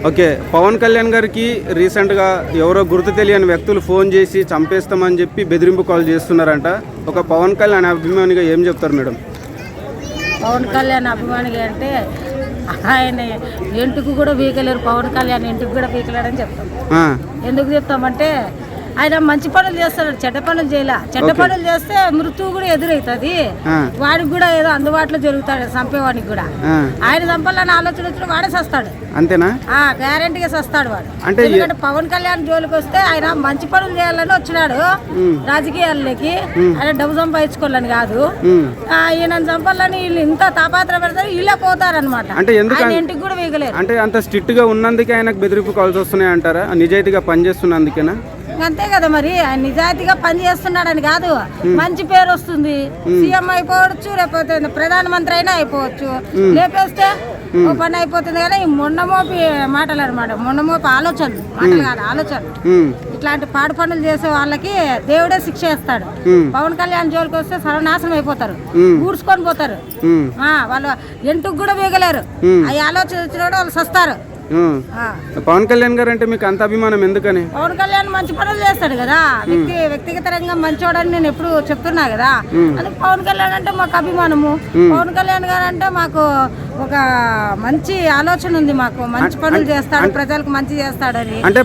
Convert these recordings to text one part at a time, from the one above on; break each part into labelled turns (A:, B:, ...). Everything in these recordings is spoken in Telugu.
A: ఓకే, పవన్ కళ్యాణ్ గారికి రీసెంట్గా ఎవరో గుర్తు తెలియని వ్యక్తులు ఫోన్ చేసి చంపేస్తామని చెప్పి బెదిరింపు కాల్ చేస్తున్నారంట. ఒక పవన్ కళ్యాణ్ అభిమానిగా ఏం చెప్తారు మేడం?
B: పవన్ కళ్యాణ్ అభిమానిగా అంటే ఆయన ఇంటికి కూడా వీకలేరు. పవన్ కళ్యాణ్ ఇంటికి కూడా వీకలేడని చెప్తాం. ఎందుకు చెప్తామంటే ఆయన మంచి పనులు చేస్తాడు, చెడ్డ పనులు చేయాల. చెడ్డ పనులు చేస్తే మృత్యువు కూడా ఎదురవుతుంది. వాడికి కూడా ఏదో అందుబాటులో జరుగుతాడు, చంపేవాడికి కూడా. ఆయన చంపాలని ఆలోచన వచ్చిన వాడే సస్తాడు.
A: అంతేనా?
B: గ్యారంటీగా సస్తాడు వాడు. ఎందుకంటే పవన్ కళ్యాణ్ జోలికి వస్తే ఆయన మంచి పనులు చేయాలని వచ్చినాడు రాజకీయాల్లోకి. ఆయన డబ్బు సంపాదించుకోవాలని కాదు, ఈయన చంపాలని వీళ్ళు ఇంత తాపాత్ర పెడతారు, వీళ్ళే పోతారనమాట.
A: అంటే
B: ఇంటికి కూడా వీగలేరు.
A: అంటే అంత స్ట్రిక్ట్ గా ఉన్నందుకే ఆయనకు బెదిరింపు కాల్స్ వస్తున్నాయి అంటారా? నిజాయితీగా పనిచేస్తున్నందుకేనా?
B: అంతే కదా మరి. ఆయన నిజాయితీగా పని చేస్తున్నాడని కాదు, మంచి పేరు వస్తుంది. సీఎం అయిపోవచ్చు, లేకపోతే ప్రధానమంత్రి అయినా అయిపోవచ్చు. లేపేస్తే ఓ పని అయిపోతుంది. కానీ మొండమోపి మాటలు అనమాట, మొండమోపి ఆలోచనలు, మాటలు కాదు ఆలోచనలు. ఇట్లాంటి పాడు పనులు చేసే వాళ్ళకి దేవుడే శిక్ష వేస్తాడు. పవన్ కళ్యాణ్ జోలికి వస్తే సర్వనాశనం అయిపోతారు, ఊడ్చుకొని పోతారు. వాళ్ళు ఎంటుకు కూడా వేగలేరు. అవి ఆలోచన వచ్చిన వాళ్ళు సస్తారు.
A: పవన్ కళ్యాణ్ గారు అంటే మీకు అంత అభిమానం ఎందుకని?
B: పవన్ కళ్యాణ్ మంచి పనులు చేస్తాడు కదా, వ్యక్తిగతంగా మంచివాడని నేను ఎప్పుడు చెప్తున్నా కదా. అందుకే పవన్ కళ్యాణ్ అంటే మాకు అభిమానము. పవన్ కళ్యాణ్ గారు అంటే మాకు ఒక మంచి ఆలోచన ఉంది. మాకు మంచి పనులు చేస్తాడు, ప్రజలకు మంచి చేస్తాడని.
A: అంటే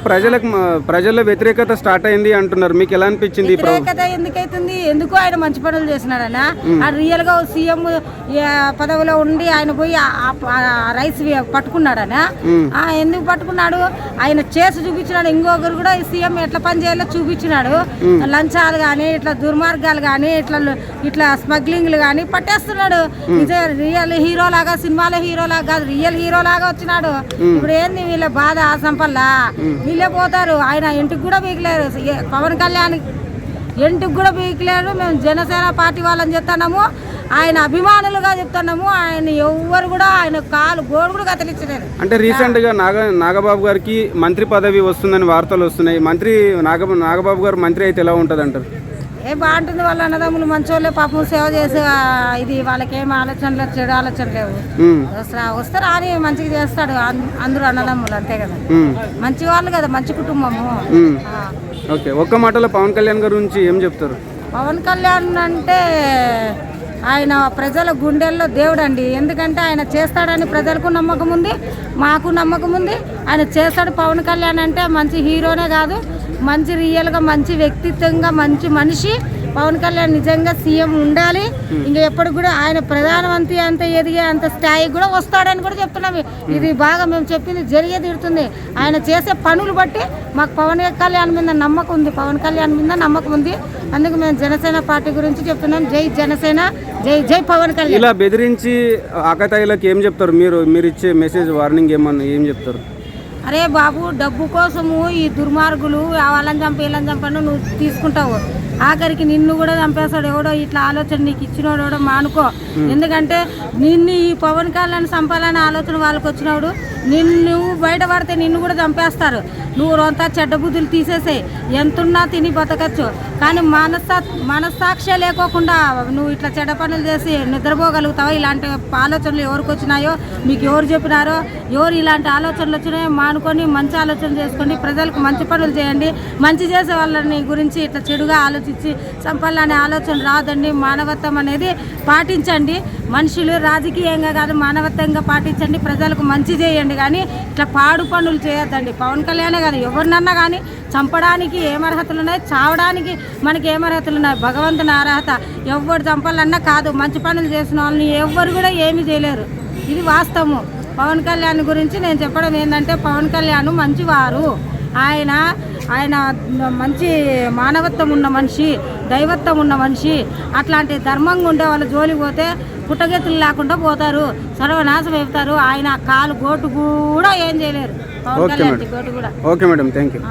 A: ప్రజల్లో వ్యతిరేకత స్టార్ట్ అయింది అంటున్నారు, మీకు ఎలా అనిపించింది?
B: వ్యతిరేకత ఎందుకైతుంది? ఎందుకు ఆయన మంచి పనులు చేసినాడనా? రియల్ గా సీఎం పదవిలో ఉండి ఆయన పోయి రైస్ పట్టుకున్నాడనా? ఎందుకు పట్టుకున్నాడు? ఆయన చేసి చూపించినాడు. ఇంకొకరు కూడా సీఎం ఎట్లా పని చేయాలో చూపించినాడు. లంచాలు కానీ, ఇట్లా దుర్మార్గాలు కానీ, ఇట్లా స్మగ్లింగ్లు కానీ పట్టేస్తున్నాడు. రియల్ హీరో లాగా, సినిమాలో హీరో లాగా కాదు, రియల్ హీరో లాగా వచ్చినాడు. ఇప్పుడు ఏంది వీళ్ళ బాధ? సంపల్లా వీళ్ళే పోతారు. ఆయన ఇంటికి కూడా వీకలేరు. పవన్ కళ్యాణ్ ఇంటికి కూడా వీకలేరు. మేము జనసేన పార్టీ వాళ్ళని చెప్తున్నాము, ఆయన అభిమానులుగా చెప్తున్నాము. ఆయన ఎవ్వరు కూడా ఆయన కాలు గోడు కూడా కదిలించలేరు.
A: అంటే రీసెంట్ గా నాగబాబు గారికి మంత్రి పదవి వస్తుందని వార్తలు వస్తున్నాయి. నాగబాబు గారు మంత్రి అయితే ఎలా ఉంటది అంటారు?
B: బాగుంటుంది. వాళ్ళ అన్నదమ్ములు మంచోళ్ళే, పాపం సేవ చేసే ఇది వాళ్ళకి ఏం ఆలోచనలు, చెడు ఆలోచన లేవు. వస్తారు అని మంచిగా చేస్తాడు. అందరూ అన్నదమ్ములు అంతే కదా, మంచి వాళ్ళు కదా, మంచి కుటుంబము.
A: ఓకే, ఒక్క మాటలో పవన్ కళ్యాణ్ గారి గురించి ఏం చెప్తారు?
B: పవన్ కళ్యాణ్ అంటే ఆయన ప్రజల గుండెల్లో దేవుడు అండి. ఎందుకంటే ఆయన చేస్తాడని ప్రజలకు నమ్మకం ఉంది, మాకు నమ్మకం ఉంది. ఆయన చేస్తాడు. పవన్ కళ్యాణ్ అంటే మంచి హీరోనే కాదు, మంచి రియల్గా మంచి వ్యక్తిత్వంగా మంచి మనిషి. పవన్ కళ్యాణ్ నిజంగా సీఎం ఉండాలి. ఇంకా ఎప్పుడు కూడా ఆయన ప్రధానమంత్రి అంత ఎదిగే అంత స్థాయికి కూడా వస్తాడని కూడా చెప్తున్నాం. ఇది బాగా మేము చెప్పింది జరిగే తీరుతుంది. ఆయన చేసే పనులు బట్టి మాకు పవన్ కళ్యాణ్ మీద నమ్మకం ఉంది, పవన్ కళ్యాణ్ మీద నమ్మకం ఉంది. అందుకు మేము జనసేన పార్టీ గురించి చెప్తున్నాం. జై జనసేన, జై జై పవన్ కళ్యాణ్.
A: ఇలా బెదిరించి ఆకతాయిలకు ఏం చెప్తారు? మీరు ఇచ్చే మెసేజ్, వార్నింగ్ ఏం చెప్తారు?
B: అరే బాబు, డబ్బు కోసము ఈ దుర్మార్గులు వాళ్ళని చంపి వీళ్ళని చంపను నువ్వు తీసుకుంటావు. ఆఖరికి నిన్ను కూడా చంపేస్తాడు ఎవడో. ఇట్లా ఆలోచన నీకు ఇచ్చినోడు ఎవడో మానుకో. ఎందుకంటే నిన్ను ఈ పవన్ కళ్యాణ్ చంపాలనే ఆలోచన వాళ్ళకి వచ్చినప్పుడు నిన్ను బయటపడితే నిన్ను కూడా చంపేస్తారు. నువ్వు అంతా చెడ్డ బుద్ధులు తీసేసాయి, ఎంతున్నా తిని బతకచ్చు. కానీ మనస్సాక్షి లేకోకుండా నువ్వు ఇట్లా చెడ్డ పనులు చేసి నిద్రపోగలుగుతావా? ఇలాంటి ఆలోచనలు ఎవరికి వచ్చినాయో, మీకు ఎవరు చెప్పినారో, ఎవరు ఇలాంటి ఆలోచనలు వచ్చినాయో మానుకొని మంచి ఆలోచన చేసుకోండి. ప్రజలకు మంచి పనులు చేయండి. మంచి చేసే వాళ్ళని గురించి ఇట్లా చెడుగా ఆలోచించి చంపాలనే ఆలోచన రాదండి. మానవత్వం అనేది పాటించండి. మనుషులు రాజకీయంగా కాదు, మానవత్వంగా పాటించండి. ప్రజలకు మంచి చేయండి. కానీ ఇట్లా పాడు పనులు చేయొద్దండి. పవన్ కళ్యాణే కాదు, ఎవరినన్నా కానీ చంపడానికి ఏం అర్హతలు ఉన్నాయి, చావడానికి మనకి ఏం అర్హతలు ఉన్నాయి? భగవంతుని అర్హత. ఎవరు చంపాలన్నా కాదు, మంచి పనులు చేసిన వాళ్ళని ఎవ్వరు కూడా ఏమీ చేయలేరు. ఇది వాస్తవము. పవన్ కళ్యాణ్ గురించి నేను చెప్పడం ఏంటంటే, పవన్ కళ్యాణ్ మంచివారు. ఆయన మంచి మానవత్వం ఉన్న మనిషి, దైవత్వం ఉన్న మనిషి. అట్లాంటి ధర్మంగా ఉండే వాళ్ళ జోలికి పోతే పుట్టగెత్తులు లేకుండా పోతారు, సర్వనాశం అయిపోతారు. ఆయన కాలు గోటు కూడా ఏం చేయలేరు. పవన్ కళ్యాణ్ గోటు కూడా.
A: Okay madam, thank you.